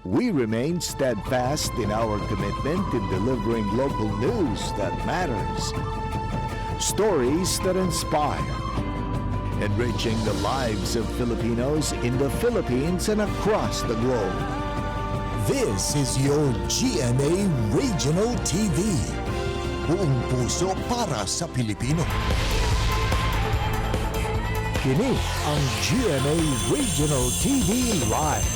We remain steadfast in our commitment in delivering local news that matters, stories that inspire, enriching the lives of Filipinos in the Philippines and across the globe. This is your GMA Regional TV. Buong puso para sa Pilipino. Kini ang GMA Regional TV Live.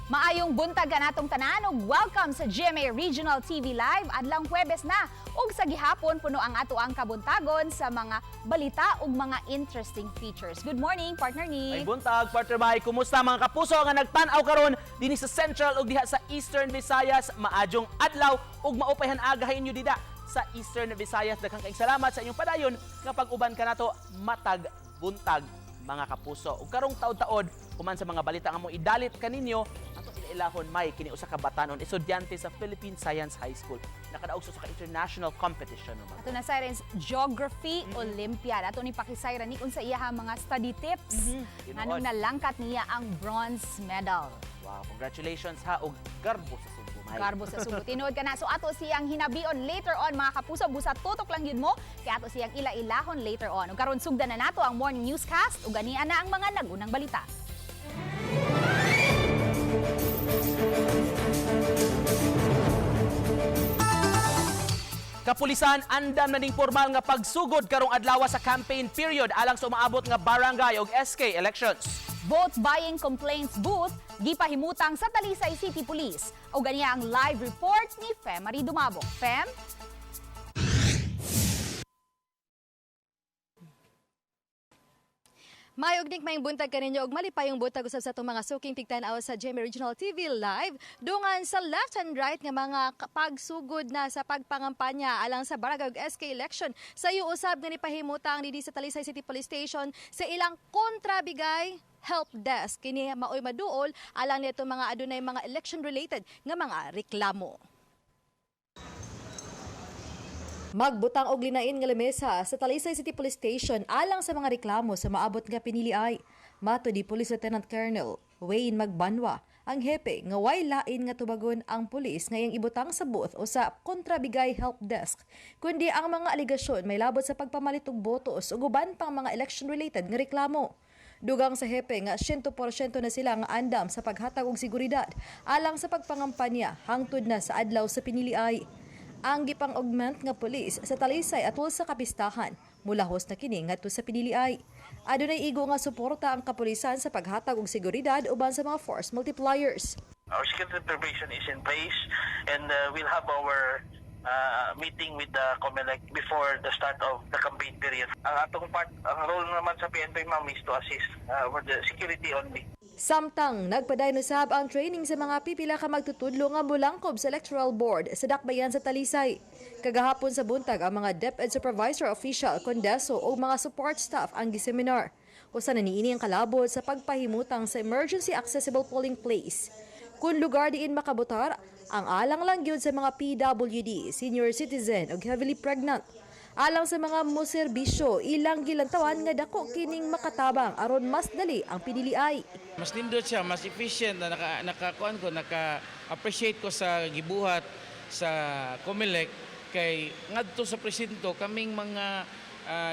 Maayong buntag ka natong tanan ug welcome sa GMA Regional TV Live adlang Huwebes na ug sa gihapon puno ang ato ang kabuntagon sa mga balita ug mga interesting features. Good morning, partner Ay ni. buntag, partner Bay. Kumusta mga kapuso nga nagtan-aw karon dinhi sa Central ug diha sa Eastern Visayas? Maadjong adlaw ug maupayhan agahin nyo dida sa Eastern Visayas. Daghang kaayong salamat sa inyong padayon nga pag-uban ka nato matag buntag mga kapuso. Ug karong taod-taod human sa mga balita nga mo idalit kaninyo ato ilahon may kini usa ka batanon estudyante sa Philippine Science High School nakadaog sa international competition naman. Ato na sirens Geography Olympiad. Ato ni pakisayra ni unsa iyaha mga study tips. Anong nalangkat niya ang bronze medal. Wow, congratulations ha ug garbo sa Subo. Garbo sa Subo. Tinuod ka na. So ato siyang hinabion later on mga kapuso. Busa tutok lang yun mo. Kaya ato siyang ila-ilahon later on. Ug karon sugdan na nato ang morning newscast. Ug ganian na ang mga nagunang balita. Kapulisan andam na ning formal nga pagsugod karong adlaw sa campaign period alang sa umaabot nga barangay ug SK elections. Vote buying complaints booth gipahimutang sa Talisay City Police. O ganiya ang live report ni Fem Marie Dumabok. Fem? Mayog nik mayong buntag kaninyo og malipayong buntag usab sa itong mga suking tigtan-aw sa GMA Regional TV Live dungan sa left and right nga mga pagsugod na sa pagpangampanya alang sa barangay ug SK election. Sayo usab nga nipahimutang dinhi sa Talisay City Police Station sa ilang kontrabigay help desk kini maoy maduol alang nito mga adunay mga election related nga mga reklamo. Magbutang og linain nga lamesa sa Talisay City Police Station alang sa mga reklamo sa maabot nga piniliay. Mato di Police Lieutenant Colonel Wayne Magbanwa, ang hepe nga way lain nga tubagon ang pulis ngayong ibutang sa booth o sa kontrabigay help desk, kundi ang mga aligasyon may labot sa pagpamalit og botos ug uban pang mga election-related nga reklamo. Dugang sa hepe nga 100% na sila nga andam sa paghatag og seguridad alang sa pagpangampanya hangtod na sa adlaw sa piniliay. Ang gipang-augment nga pulis sa Talisay atol sa kapistahan mulahos na kini ngadto sa piniliay. Adunay igo nga suporta ang kapulisan sa paghatag og seguridad uban sa mga force multipliers. Our security preparation is in place and we'll have our meeting with the COMELEC before the start of the campaign period. Ang atong part, ang role naman sa PNP ma'am is to assist for the security only. Samtang nagpadayon-usab ang training sa mga pipila ka magtutudlo nga mulangkob sa electoral board sa dakbayan sa Talisay. Kagahapon sa buntag ang mga DepEd supervisor official, kondeso o mga support staff ang giseminar. Usa na niini ang kalabot sa pagpahimutang sa emergency accessible polling place. Kung lugar diin makabutar, ang alang lang gyud sa mga PWD, senior citizen ug heavily pregnant. Alang sa mga moserbisyo, ilang gilantawan nga dako kining makatabang aron mas dali ang piniliay. Mas nindot siya, mas efficient na naka-appreciate ko sa gibuhat sa COMELEC kay ngadto sa presinto kaming mga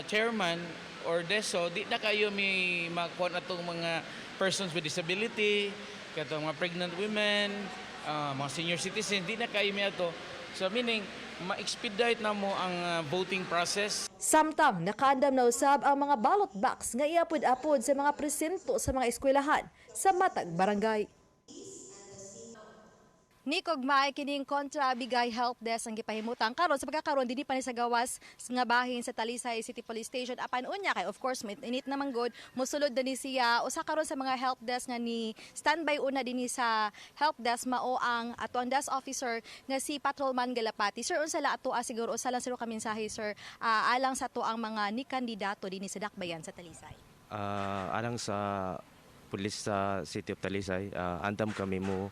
chairman or deso di na kayo may makuha na itong mga persons with disability, katong mga pregnant women, mga senior citizens, di na kayo may ato. So meaning, ma-expedite na mo ang voting process. Samtang nakaandam na usab ang mga ballot box nga iapod-apod sa mga presinto sa mga eskwelahan sa matag barangay. Nikog maay kining kontrabigay help desk ang gipahimutang karon sa pagkakaroon dinhi pa ni sa gawas nga bahin sa Talisay City Police Station apan unya kay of course init naman good mosulod dinhi siya usa karon sa mga help desk nga ni standby una dinhi sa help desk mao ang ato ang desk officer nga si Patrolman Galapati. Sir unsa la ato siguro usa lang siro ka mensahe sir alang sa to ang mga ni kandidato dinhi sa dakbayan sa Talisay. Alang sa pulis sa City of Talisay andam kami mo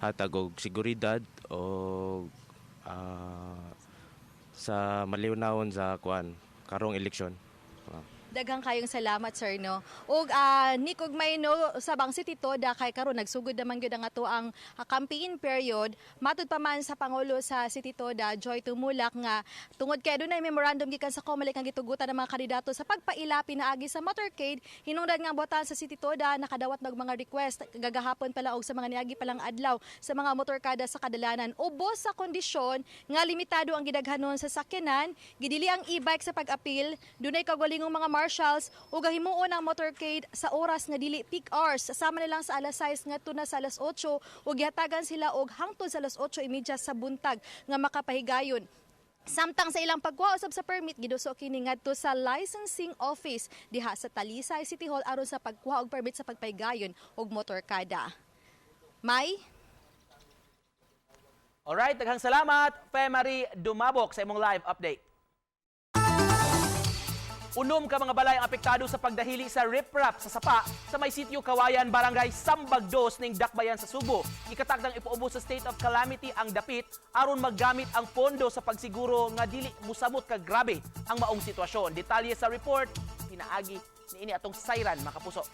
hatag og seguridad o sa maliwnawon sa kuan karong eleksyon. Daghang kayong salamat sir no. Ug nikog may no sabang City Toda kay karon nagsugod naman gyud ang ato ang campaign period. Matud pa man sa pangulo sa City Toda Joy Tumulak nga tungod kay dunay memorandum gikan sa COMELEC ang gitugutan ng mga kandidato sa pagpaila pinaagi sa motorcade, hinungdan nga botan sa City Toda nakadawat ng mga request gagahapon pala og sa mga niagi palang adlaw sa mga motorkada sa kadalanan. Ubos sa kondisyon nga limitado ang gidaghanon sa sakyanan, gidili ang e-bike sa pag-apil, dunay kagwalingong mga marshals ug himuon ang motorcade sa oras nga dili peak hours. Sama nilang sa alas 6 ngadto na sa alas 8 ug gihatagan sila og hangtod sa alas 8:30 sa buntag nga makapahigayon. Samtang sa ilang pagkuha usab sa permit giduso kini ngadto sa licensing office diha sa Talisay City Hall aron sa pagkuha og permit sa pagpahigayon og motorkada. May Alright, daghang salamat, Femari Dumabok sa imong live update. Unom ka mga balay ang apektado sa pagdahili sa riprap sa sapa sa may sitio Kawayan, Barangay Sambagdos ning Dakbayan sa Subo. Ikatakdang ipuubos sa state of calamity ang dapit aron maggamit ang pondo sa pagsiguro nga dili musamot ka grabe ang maong sitwasyon. Detalye sa report pinaagi niini atong Sayran Makapuso.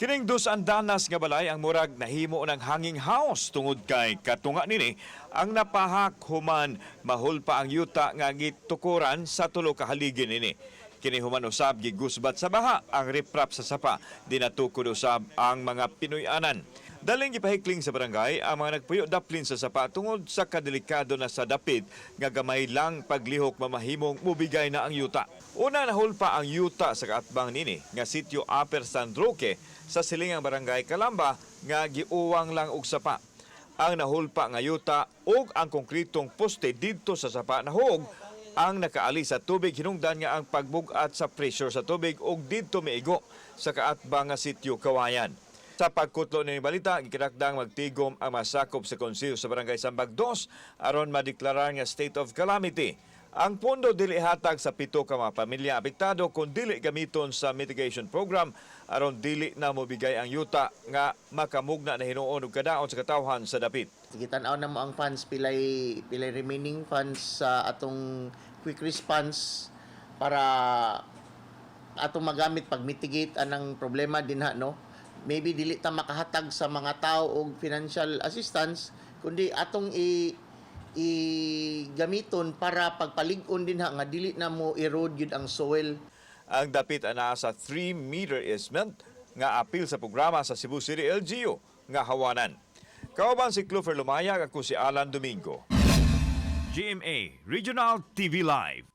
Kining dos andanas nga balay ang murag nahimo ng hanging house tungod kay katunga nini ang napahak human mahul pa ang yuta nga gitukuran sa tulo ka haligi nini. Kini human usab gigusbat sa baha ang riprap sa sapa, dinatukod usab ang mga Pinoy-anan. Daling gipahikling sa barangay ang mga nagpuyo daplin sa sapa tungod sa kadelikado na sa dapit nga gamay lang paglihok mamahimong mubigay na ang yuta. Una nahulpa ang yuta sa kaatbang nini nga sitio Upper San Roque sa silingang barangay Calamba nga giuwang lang og sapa. Ang nahulpa nga yuta ug ang konkretong poste didto sa sapa nahog ang nakaali sa tubig, hinungdan nga ang pagbugat sa pressure sa tubig ug didto miigo sa kaatbang nga sitio Kawayan. Sa pagkutlo ni balita, gikinakdang magtigom ang masakop sa konseyo sa Barangay Sambagdos aron madeklarar nga state of calamity. Ang pondo dili hatag sa 7 ka mga pamilya apektado kun dili gamiton sa mitigation program aron dili na mobigay ang yuta nga makamugna na hinuon og kadaon sa katawhan sa dapit. Gitan-aw na mo ang funds pilay remaining funds sa atong quick response para atong magamit pag mitigate anang problema dinha no. Maybe dili ta makahatag sa mga tao og financial assistance kundi atong gamiton para pagpalig-on din nga dili na mo erode yun ang soil. Ang dapit ana sa 3-meter easement nga apil sa programa sa Cebu City LGU nga hawanan. Kauban si Clover Lumaya ako si Alan Domingo. GMA Regional TV Live.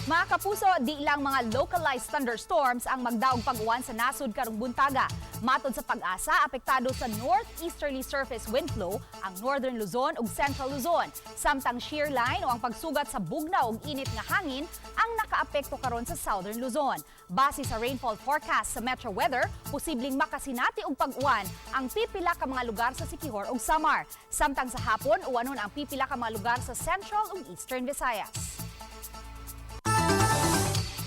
Mga kapuso, di lang mga localized thunderstorms ang magdaog pag-uwan sa nasud karong buntaga. Matod sa Pag-asa, apektado sa northeasterly surface wind flow ang northern Luzon ug central Luzon. Samtang shear line o ang pagsugat sa bugnaw ug init nga hangin ang nakaapekto karon sa southern Luzon. Base sa rainfall forecast sa Metro Weather, posibleng makasinati og pag-uwan ang pipila ka mga lugar sa Siquijor ug Samar. Samtang sa hapon, uwanon ang pipila ka mga lugar sa central ug eastern Visayas.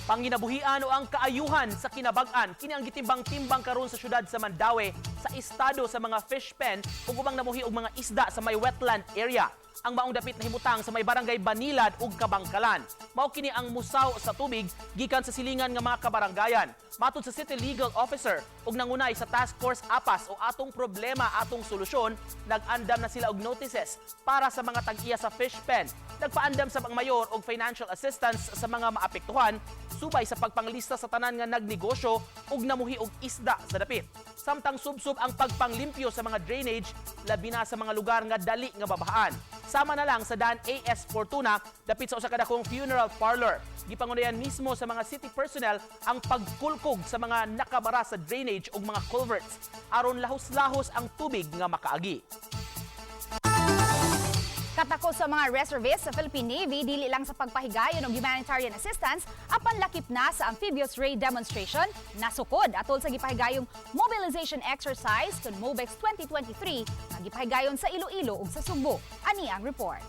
Panginabuhian o ang kaayuhan sa kinabag-an kini ang gitimbang-timbang karon sa syudad sa Mandaue sa estado sa mga fish pen ug ubang namuhi og mga isda sa may wetland area. Ang maong dapit na himutang sa may barangay Banilad ug Kabangkalan. Mao kini ang musaw sa tubig gikan sa silingan nga mga kabaranggayan. Matod sa City Legal Officer ug nangunay sa Task Force APAS o atong problema atong solusyon, nag-andam na sila og notices para sa mga tag-iya sa fish pen. Nagpaandam sa mayor og financial assistance sa mga maapektuhan subay sa pagpanglista sa tanan nga nagnegosyo ug namuhi og isda sa dapit. Samtang subsub ang pagpanglimpyo sa mga drainage labi na sa mga lugar nga dali nga babahaan. Sama na lang sa daan AS Fortuna dapit sa usa ka dakong funeral parlor. Gipangunayan mismo sa mga city personnel ang pagkulkog sa mga nakabara sa drainage ug mga culverts aron lahos-lahos ang tubig nga makaagi. Katakos sa mga reservists sa Philippine Navy, dili lang sa pagpahigayon ng humanitarian assistance, apan lakip na sa amphibious raid demonstration, nasukod atol sa gipahigayong mobilization exercise kun MOBEX 2023 nga gipahigayon sa Iloilo ug sa Subo. Ani ang report.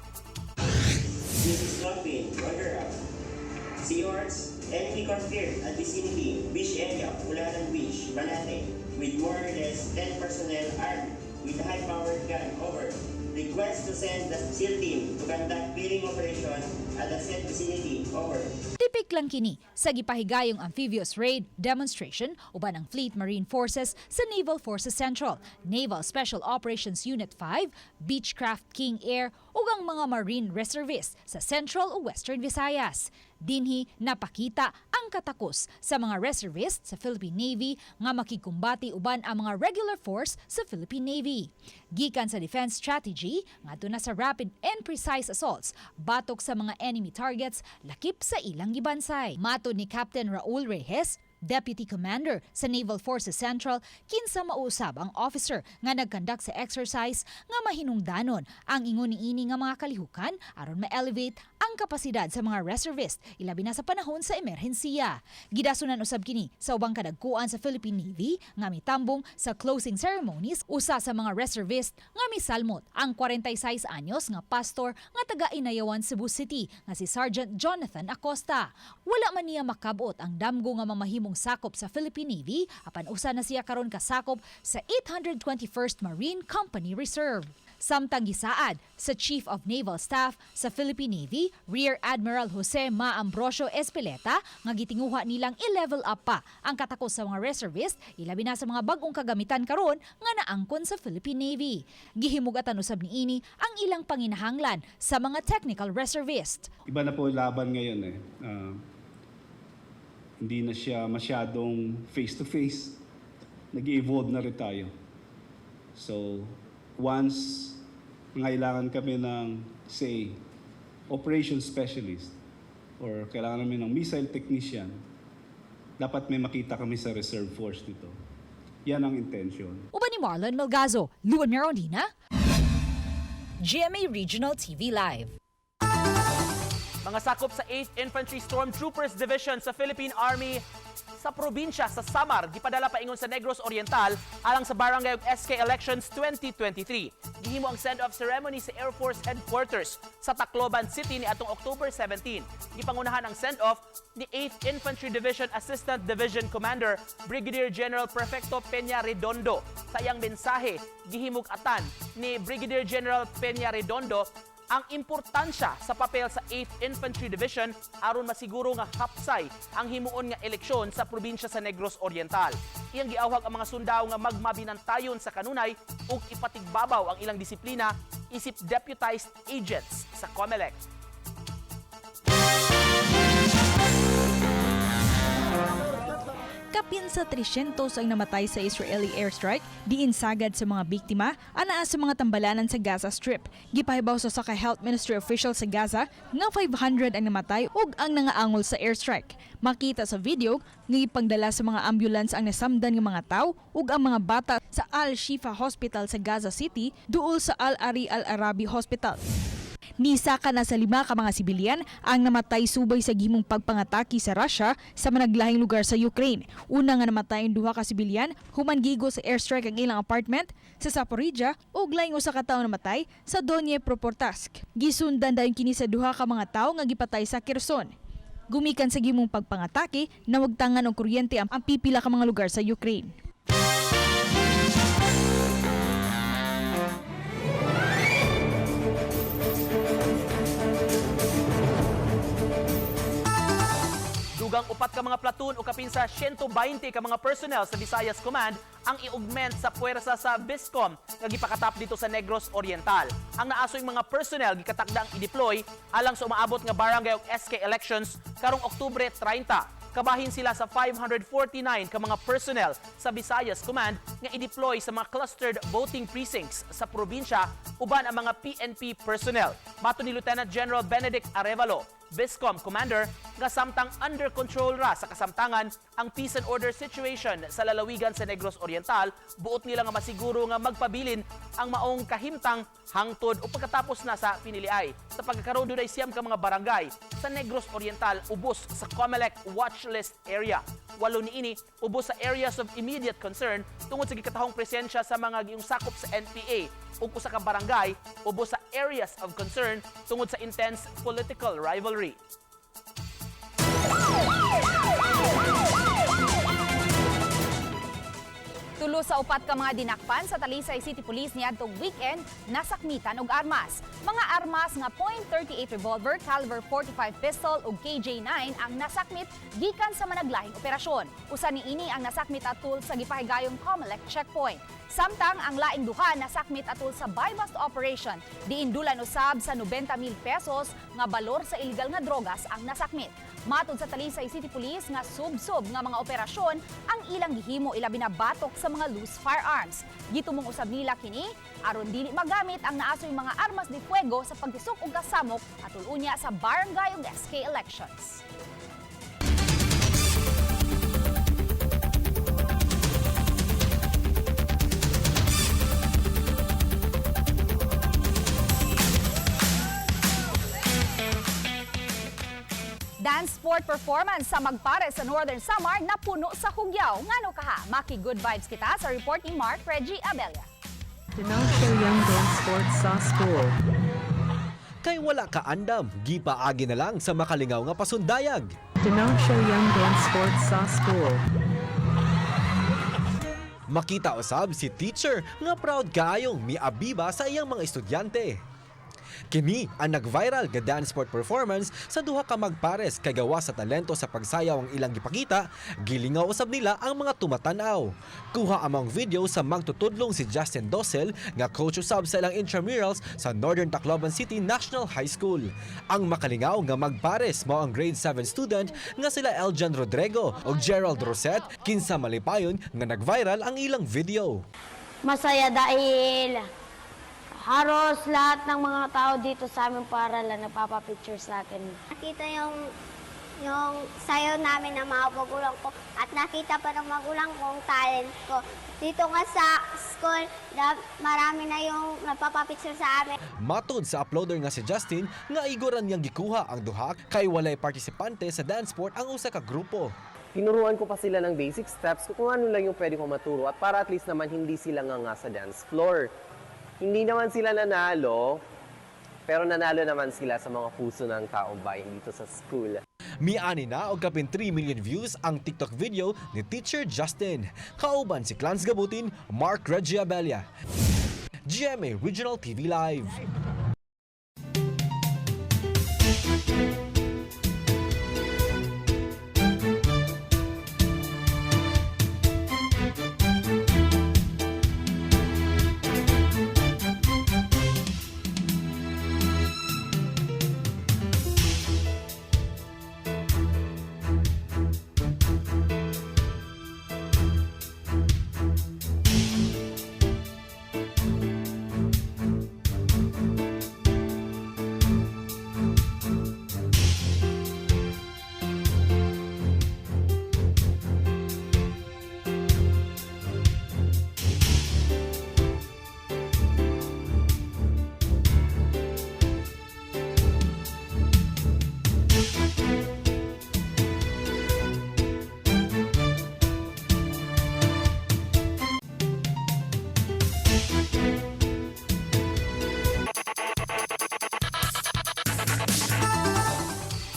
Seahorse, enemy confirmed at vicinity, Beach area, Pulanan Beach, Balate, with more or less 10 personnel armed with high-powered gun. Over. Request to send the SEAL team to conduct clearing operation at the said vicinity. Over. Tipik lang kini sa gipahigayong amphibious raid demonstration uban ang Fleet Marine Forces sa Naval Forces Central, Naval Special Operations Unit 5, Beechcraft King Air ug ang mga Marine Reservists sa Central o Western Visayas. Dinhi napakita ang katakos sa mga reservists sa Philippine Navy nga makikumbati uban ang mga regular force sa Philippine Navy. Gikan sa defense strategy ngadto na sa rapid and precise assaults batok sa mga enemy targets lakip sa ilang gibansay. Matod ni Captain Raul Reyes, Deputy Commander sa Naval Forces Central, kinsa mausab ang officer nga nagkandak sa exercise nga mahinungdanon ang ingon niini nga mga kalihukan aron ma-elevate ang kapasidad sa mga reservist ilabi na sa panahon sa emerhensiya. Gidasunan usab kini sa ubang kadagkuan sa Philippine Navy nga mitambong sa closing ceremonies usa sa mga reservist nga misalmot ang 46 anyos nga pastor nga taga Inayawan, Cebu City nga si Sergeant Jonathan Acosta. Wala man niya makabot ang damgo nga mamahimong sakop sa Philippine Navy apan usa na siya karon kasakop sa 821st Marine Company Reserve. Samtang gisaad sa Chief of Naval Staff sa Philippine Navy, Rear Admiral Jose Ma Ambrosio Espeleta, nga gitinguha nilang i-level up pa ang katakos sa mga reservist ilabi na sa mga bag-ong kagamitan karon nga naangkon sa Philippine Navy. Gihimugatan usab niini ang ilang panginahanglan sa mga technical reservist. Iba na po laban ngayon eh. Hindi na siya masyadong face-to-face. Nag-evolve na rin tayo. So, once kailangan kami ng, say, operation specialist or kailangan namin ng missile technician, dapat may makita kami sa reserve force nito. Yan ang intention. Uban ni Marlon Melgazo, Luan Merondina, GMA Regional TV Live. Mga sakop sa 8th Infantry Stormtroopers Division sa Philippine Army sa probinsya sa Samar gipadala paingon sa Negros Oriental alang sa barangay ug SK Elections 2023. Gihimo ang send-off ceremony sa Air Force Headquarters sa Tacloban City ni atong October 17. Gipangunahan ang send-off ni 8th Infantry Division Assistant Division Commander Brigadier General Prefecto Peña Redondo. Sa iyang mensahe, gihimug-atan ni Brigadier General Peña Redondo ang importansya sa papel sa 8th Infantry Division aron masiguro nga hapsay ang himuon nga eleksyon sa probinsya sa Negros Oriental. Iyang giawhag ang mga sundao nga magmabinantayon sa kanunay ug ipatigbabaw ang ilang disiplina isip deputized agents sa COMELEC. Kapin sa 300 ang namatay sa Israeli airstrike, diin sagad sa mga biktima, anaa sa mga tambalanan sa Gaza Strip. Gipahibaw sa Saka Health Ministry official sa Gaza nga 500 ang namatay ug ang nangaangol sa airstrike. Makita sa video nga ipagdala sa mga ambulance ang nasamdan nga mga tawo ug ang mga bata sa Al-Shifa Hospital sa Gaza City duol sa Al-Ari Al-Arabi Hospital. Nisaka na sa 5 ka mga sibilyan ang namatay subay sa gihimong pagpangatake sa Russia sa managlahing lugar sa Ukraine. Una nga namatay ang 2 ka sibilyan human gigo sa airstrike ang ilang apartment sa Zaporizhia ug laing usa ka tawo namatay sa Dnipropetrovsk. Gisundan dayon kini sa 2 ka mga tawo nga gipatay sa Kherson. Gumikan sa gihimong pagpangatake, nawagtangan og kuryente ang pipila ka mga lugar sa Ukraine. Dugang 4 ka mga platoon o kapin sa 120 ka mga personnel sa Visayas Command ang i-augment sa puwersa sa BISCOM nga gipakatap dito sa Negros Oriental. Ang naasoy mga personnel gikatakdang i-deploy alang sa umaabot nga barangay ug SK elections karong Oktubre 30. Kabahin sila sa 549 ka mga personnel sa Visayas Command nga i-deploy sa mga clustered voting precincts sa probinsya uban ang mga PNP personnel. Mato ni Lieutenant General Benedict Arevalo, BISCOM Commander, nga samtang under control ra sa kasamtangan ang peace and order situation sa lalawigan sa Negros Oriental, buot nila nga masiguro nga magpabilin ang maong kahimtang hangtod o pagkatapos na sa piniliay. Sa pagkakaroon dunay 9 ka mga barangay sa Negros Oriental ubos sa COMELEC watch list area. 8 niini ubos sa areas of immediate concern tungod sa gikatahong presensya sa mga giyong sakop sa NPA ug usa ka barangay ubos sa areas of concern tungod sa intense political rivalry. Tulo sa upat ka mga dinakpan sa Talisay City Police niadtong weekend nasakmitan og armas. Mga armas nga .38 revolver, caliber 45 pistol ug KJ9 ang nasakmit gikan sa managlahing operasyon. Usa niini ang nasakmit atul sa gipahigayong Comelec checkpoint. Samtang ang laing duha nasakmit atul sa buy-bust operation, diindulan usab sa 90,000 pesos nga balor sa illegal nga drogas ang nasakmit. Matod sa Talisay City Police nga sub-sub nga mga operasyon ang ilang gihimo ilabi na batok sa mga loose firearms. Gitumong usab nila kini aron dili magamit ang naasoy mga armas de fuego sa pagtisok og kasamok atul unya sa barangay ug SK elections. Dance sport performance sa Magpare sa Northern Samar na puno sa hugyaw. Ngano kaha, maki good vibes kita sa report ni Mark Reggie Abella. Denalcio Young Dance Sports sa school. Kay wala ka andam, gipaagi na lang sa makalingaw nga pasundayag. Denalcio Young Dance Sports sa school. Makita usab si teacher nga proud kaayong miabiba sa iyang mga estudyante. Kini ang nag-viral nga dance sport performance sa duha ka magpares kay gawa sa talento sa pagsayaw ang ilang gipakita, gilingaw usab nila ang mga tumatan-aw. Kuha among video sa magtutudlong si Justin Dosel nga coach usab sa ilang intramurals sa Northern Tacloban City National High School. Ang makalingaw nga magpares mao ang grade 7 student nga sila Eljan Rodrigo ug Gerald Roset kinsa malipayon nga nag-viral ang ilang video. Masaya dahil halos lahat ng mga tao dito sa aming paaralan nagpapapicture sa akin. Nakita yung sayo namin ng mga magulang ko at nakita pa ng magulang kong talent ko. Dito nga sa school, marami na yung nagpapapicture sa amin. Matod sa uploader nga si Justin, nga iguran niyang gikuha ang duha kay walay partisipante sa dance sport ang usa ka grupo. Tinuruan ko pa sila ng basic steps kung ano lang yung pwede ko maturo at para at least naman hindi sila nga sa dance floor. Hindi naman sila nanalo, pero nanalo naman sila sa mga puso ng taong bayan dito sa school. Miani na og kapin 3 million views ang TikTok video ni Teacher Justin. Kauban si Clans Gabutin, Mark Reggie Abella. GMA Regional TV Live.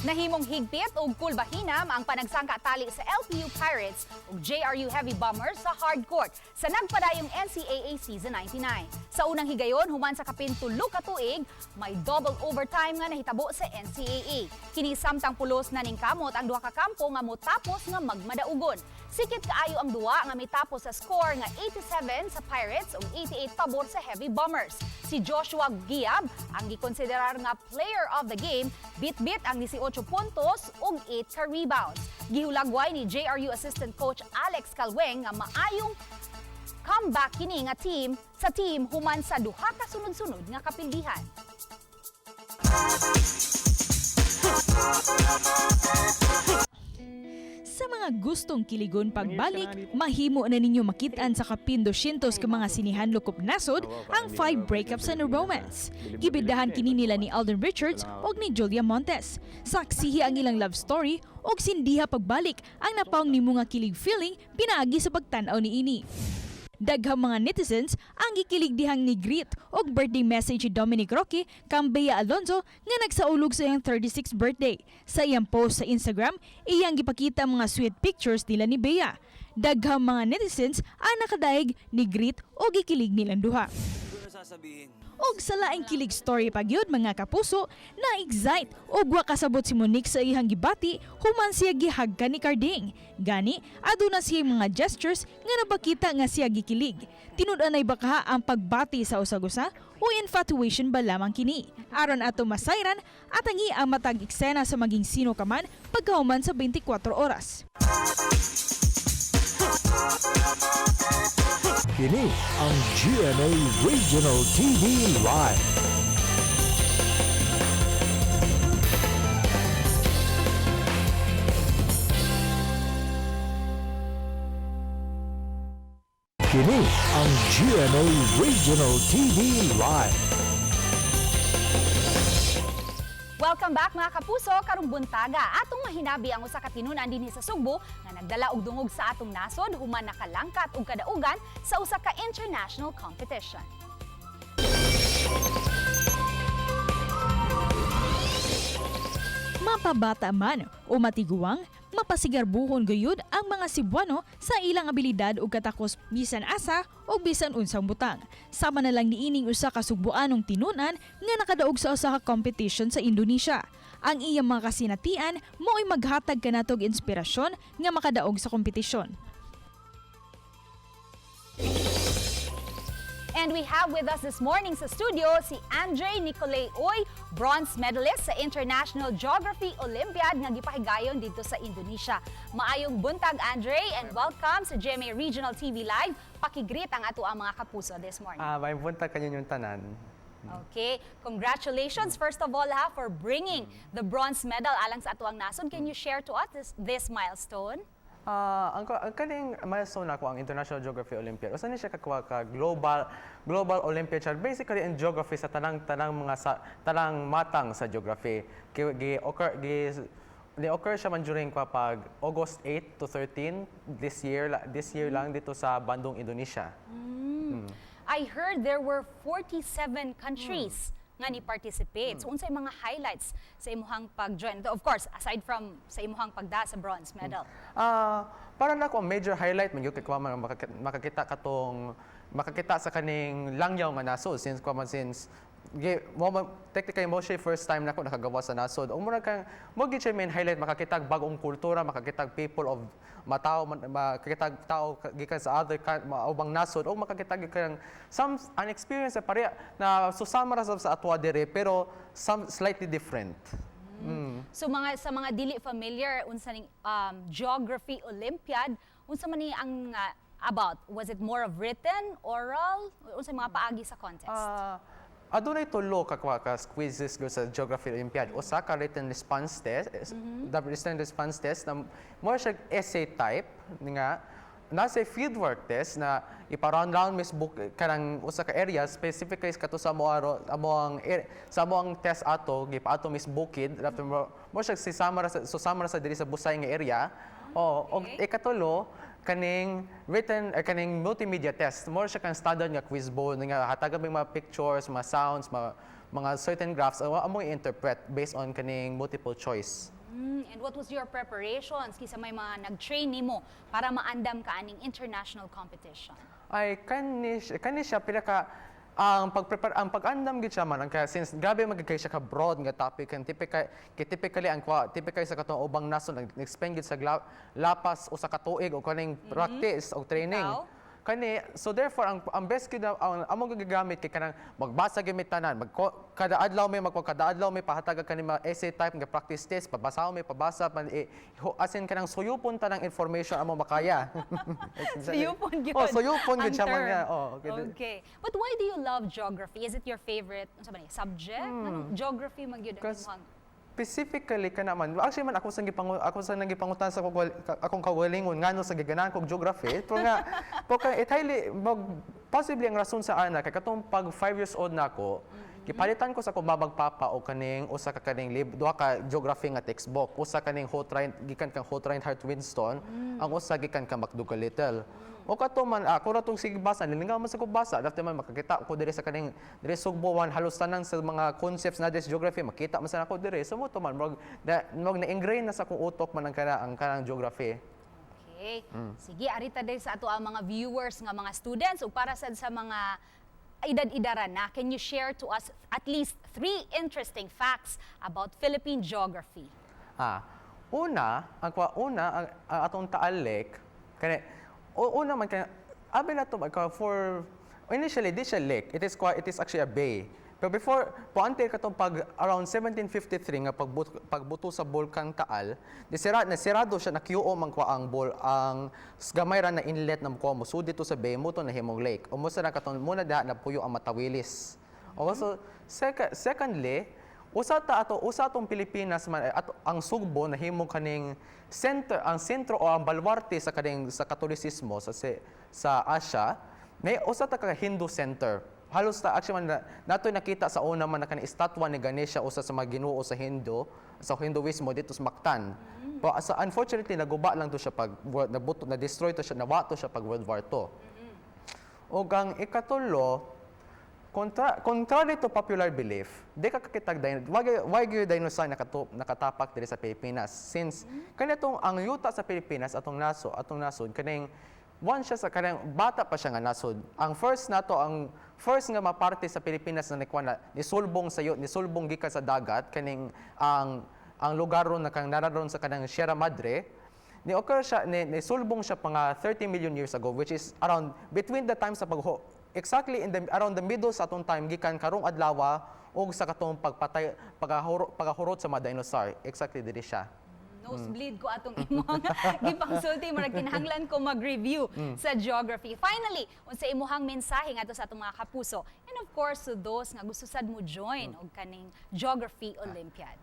Nahimong higpit ug kulbahinam ang panagsangka tali sa LPU Pirates ug JRU Heavy Bombers sa hardcourt sa nagpadayong NCAA Season 99. Sa unang higayon, human sa kapin 3 ka tuig, may double overtime nga nahitabo sa NCAA. Kini samtang pulos na ning kamot ang duha ka kampo nga motapos nga magmadaugon. Sikit kaayo ang duwa nga mitapos sa score nga 87 sa Pirates ug 88 pabor sa Heavy Bombers. Si Joshua Giab ang gikonsiderar nga player of the game, bit-bit ang 18 puntos ug 8 ka rebounds. Gihulagway ni JRU Assistant Coach Alex Calweng nga maayong comeback kini nga team human sa duha ka sunod-sunod nga kapildihan. Sa mga gustong kiligon pagbalik, mahimo na ninyo makitaan sa kapin 200 ka mga sinihan lukop nasod ang 5 breakups and romance. Gibidahan kini nila ni Alden Richards o ni Julia Montes. Saksihi ang ilang love story o sindiha pagbalik ang napaong nimo nga kilig feeling pinaagi sa pagtanaw ni ini. Daghang mga netizens ang gikilig dihang ni greet og birthday message si Dominic Roque kang Bea Alonzo nga nagsaulog sa iyang 36th birthday. Sa iyang post sa Instagram, iyang gipakita mga sweet pictures nila ni Bea. Daghang mga netizens ang nakadaig ni greet og gikilig nilang duha. Og sa laing kilig story pagyud mga kapuso, na-excite og wa kasabot si Monique sa iyang gibati human siya gihagka ni Carding. Gani, aduna siya mga gestures nga nabakita nga siya gikilig. Tinud-anay baka ang pagbati sa usag-usa o infatuation ba lamang kini? Aron ato masayran at angi ang matag eksena sa maging sino ka man pagkahuman sa 24 oras. Kini ang GMA Regional TV Live. Kini ang GMA Regional TV Live. Welcome back mga kapuso, karong buntaga. Atong mahinabi ang usa ka tinunan dinhi sa Sugbo nga nagdala og dungog sa atong nasod human nakalangkat og kadaugan sa usa ka international competition. Mapabata man o matiguang, mapasigarbuhon gayud ang mga Cebuano sa ilang abilidad ug katakos bisan asa o bisan unsang butang. Sama na lang niining usa ka Sugboanong tinunan nga nakadaog sa usa ka competition sa Indonesia. Ang iyang mga kasinatian mo'y maghatag kanatog inspirasyon nga makadaog sa kompetisyon. And we have with us this morning sa studio si Andre Nicolay Uy, bronze medalist sa International Geography Olympiad nga gipahigayon dito sa Indonesia. Maayong buntag Andre and welcome sa GMA Regional TV Live. Pakigreet ang ato ang mga kapuso this morning. May buntag kanyo yung tanan. Okay, congratulations first of all for bringing the bronze medal alang sa ato ang nasod. Can you share to us this milestone? Ang kaning milestone ako ang International Geography Olympiad. Usa ni siya kakuha ka global Olympiad siya. Basically in geography sa tanang matang sa geography. Occur siya man during pag August 8 to 13 this year lang dito sa Bandung, Indonesia. I heard there were 47 countries nga ni participate. So unsay mga highlights sa imuhang pag-join? Of course, aside from sa imuhang pagda sa bronze medal. Para na ako major highlight man gyud kay makakita sa kaning langyaw nga nasod since technically mo siya first time nako nakagawa sa nasod. Ug mura kang mo gyud siya main highlight makakitag bagong kultura, makakitag people of makakitag tao gikan sa other ubang nasod o makakitag kang an experience sa pareha na susama ra sa atwa dire pero some slightly different. So sa mga dili familiar unsa ning Geography Olympiad, unsa man ni ang about? Was it more of written, oral, unsa mga paagi sa contest? Adunay tulo ka quizzes go sa Geography Olympiad. Usa ka written response test, the written response test na more siya essay type nga nasa fieldwork test na ipa-round mis book kanang usa ka area specifically kato sa among test ato gipa-ato mis bukid after mo siya susama sa diri sa busay nga area. Og ikatulo kaning written kaning multimedia test more siya kang standard nga quiz bowl nga hatagan mga pictures, mga sounds, mga certain graphs amo i-interpret based on kaning multiple choice. And what was your preparations kisa may mga nag-train nimo para maandam ka aning international competition? Ay kani siya pila ka ang pag-andam gid siya man since grabe magkay siya ka broad nga topic and typically sa katong ubang nasod nag-spend gid sa lapas usa ka tuig o kaning practice o training. Kani so therefore ang best gid ang among gigamit kay kanang magbasa gamit tanan kada adlaw may pahatag kani mga essay type nga practice test pabasa asin kanang suyupon tanang information amo makaya. Suyupon gyud. Suyupon gyud siya man. Okay. But why do you love geography? Is it your favorite subject? Geography man gyud ang specifically ka naman, actually man ako sa nagipangutan sa akong kawalingon ngano sa giganahan kog geography pero nga it highly possibly ang rason sa ana kay katong pag 5 years old na ako gipalitan ko sa akong babag-papa o kaning usa ka kaning duha ka geography nga textbook usa kaning gikan kang Houghton Hart Winston ang usa gikan kang McDougall Little o kato man ako ra tong sige basa nilingaw man sa ko basa dapat man makakita ko diri sa kaning diri sugboan halos tanan sa mga concepts na sa geography makita man sa ako diri so mo to man mag na-ingrain na sa akong utok man ang kanang geography. Okay. Sige, arita din sa ato ang mga viewers nga mga students o para sa mga edad-idaran na, can you share to us at least 3 interesting facts about Philippine geography? Una, ang atong Taal Lake, una man kaya abi na to for initially this is a lake. It is actually a bay. Pero before until katong around 1753 nga pagbuto sa Bulkan Taal, nasirado siya nakyuo man ang gamay ra na inlet na mo so dito sa bay mo to na himong lake. Umo sa katong muna na puyo ang Matawilis. Also secondly, usa atong Pilipinas man ang Sugbo na himong kaning ang sentro o ang balwarte sa Katolisismo sa Asia, may usa ta ka Hindu center. Halos ta actually nato nakita sa una man na kanang estatwa ni Ganesha usa sa mga Ginoo sa Hinduismo dito sa Mactan. Pero unfortunately naguba lang to siya pag na-destroy to siya, nawato siya pag World War II. O ang ikatulo, contrary to popular belief, di ka kakitag why gyud dinosaur nakatapak diri sa Pilipinas since kanitong ang yuta sa Pilipinas atong nasod kaning one siya sa kanang bata pa siya nga nasod. Ang first nga maparte sa Pilipinas na nisulbong gikan sa dagat kaning ang lugar ron na kang nararon sa kanang Sierra Madre nisulbong siya pang 30 million years ago, which is around between the times sa exactly around the middle sa atong time gikan karong adlaw og sa katong pagahurot sa mga dinosaur. Exactly diri siya. Nosebleed ko atong imong gipangsulti mo kinahanglan ko mag-review sa geography. Finally, unsa imuhang mensahe ngadto sa atong mga kapuso and of course to those nga gusto sad mo join og kaning Geography Olympiad.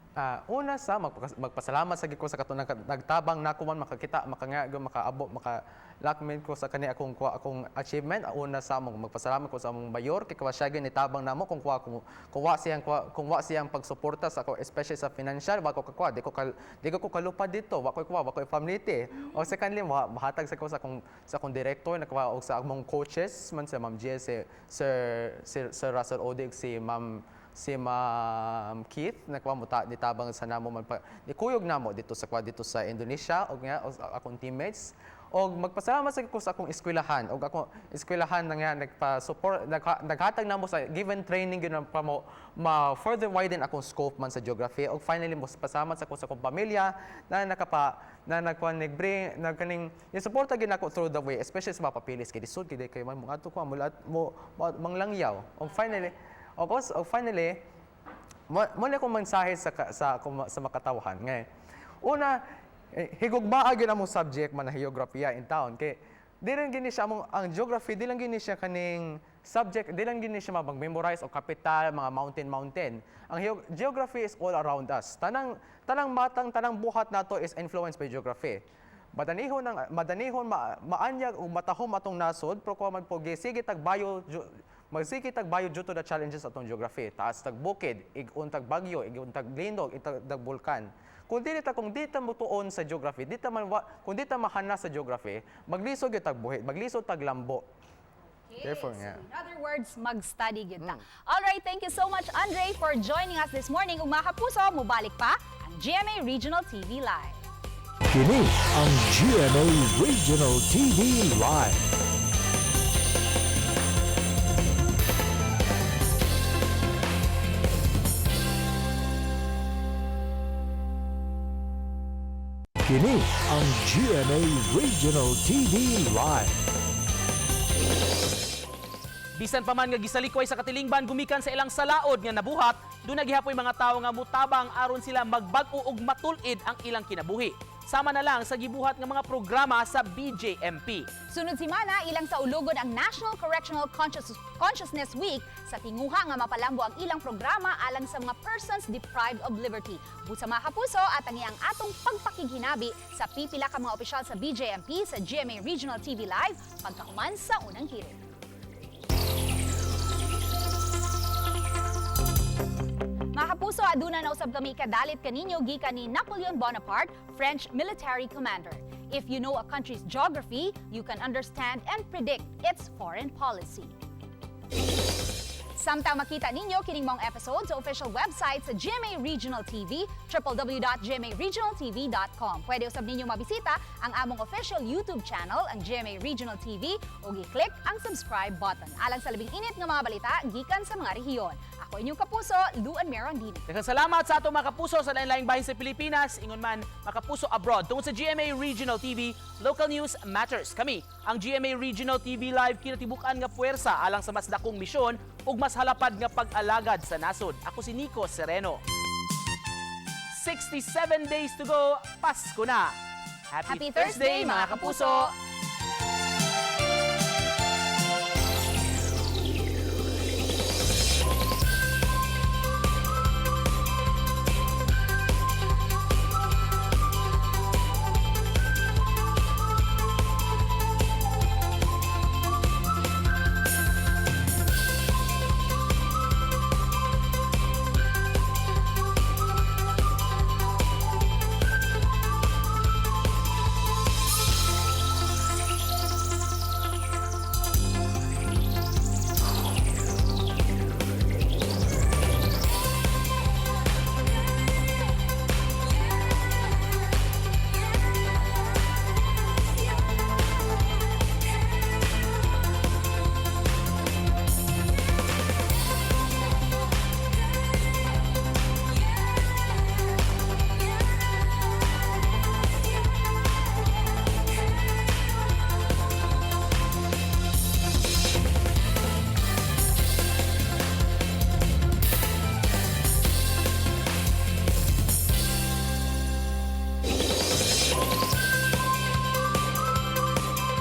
Una sa magpasalamat sa giko sa katong nagtabang nako man makakita makaabot makalakmen ko sa kani akong achievement. Una sa among magpasalamat ko sa among mayor kay kawasyag ni tabang namo kung wa siyang pagsuporta sa ako especially sa financial wa ko kakwa di ko kalupad dito wa ko family o secondly mahatag sa ko sa akong director nakwa og sa among coaches man sa Ma'am Jess Sir Russell Odig si Ma'am Keith nakwa mo nitabang sa namo man nikuyog namo dito sa Indonesia og nga akong teammates og magpasalamat sa akong eskwelahan og akong eskwelahan nga nagpa-support naghatag namo sa given training gyud pa mo further widen akong scope man sa geography og finally mo pasalamat sa akong pamilya na nagkaning ni-suporta gyud ako through the way especially sa mapapilis kay disud kay man mo adto ko mo manglangyaw og finally mo na akong mensahe sa makatawhan nga una higugmaa gyud among subject man na geography in town kay di lang gini siya ang geography di lang gini siya kaning subject di lang gini siya mag-memorize o capital mga mountain ang geography is all around us tanang buhat nato is influenced by geography madanihon maanyag ug matahom atong nasod pero ko man pogi sige tagbayo due to the challenges atong geography taas tag bukid igun tag bagyo igun tag linog tag bulkan. Kung di ta mutuon sa geography, kung di ta mahana sa geography, maglisod gyud tag buhit, maglisod tag lambo. Okay, so in other words, mag-study gyud ta. All right, thank you so much Andre for joining us this morning. Ug mga kapuso, mubalik pa ang GMA Regional TV Live. Kini ang GMA Regional TV Live. Kini ang GMA Regional TV Live. Bisan pa man nga gisalikway sa katilingban gumikan sa ilang salaod nga nabuhat, doon nagihapoy mga tao nga mutabang aron sila magbag-o ug matulid ang ilang kinabuhi. Sama na lang sa gibuhat nga mga programa sa BJMP. Sunod semana, ilang sa ulugon ang National Correctional Consciousness Week sa tinguha nga mapalambo ang ilang programa alang sa mga persons deprived of liberty. Busa mga kapuso at ang iyang atong pagpakiginabi sa pipila ka mga opisyal sa BJMP sa GMA Regional TV Live pagkahuman sa unang hirit. Mga kapuso, aduna na usab kami kadalit kaninyo gikan ni Napoleon Bonaparte, French military commander. If you know a country's geography, you can understand and predict its foreign policy. Samtang makita ninyo kining mong episode sa official website sa GMA Regional TV, www.gmaregionaltv.com. Pwede usab ninyo mabisita ang among official YouTube channel, ang GMA Regional TV, ug i-click ang subscribe button. Alang sa labing init nga mga balita gikan sa mga rehiyon. Ako inyong kapuso, Luan Merondini. Daghang salamat sa atong mga kapuso sa lain-laing bahin sa Pilipinas, ingon man makapuso abroad. Tungod sa GMA Regional TV, local news matters. Kami, ang GMA Regional TV Live, kinatibukan nga puwersa alang sa mas dakong misyon ug mas halapad nga pag-alagad sa nasod. Ako si Nico Sereno. 67 days to go, Pasko na. Happy Thursday mga kapuso!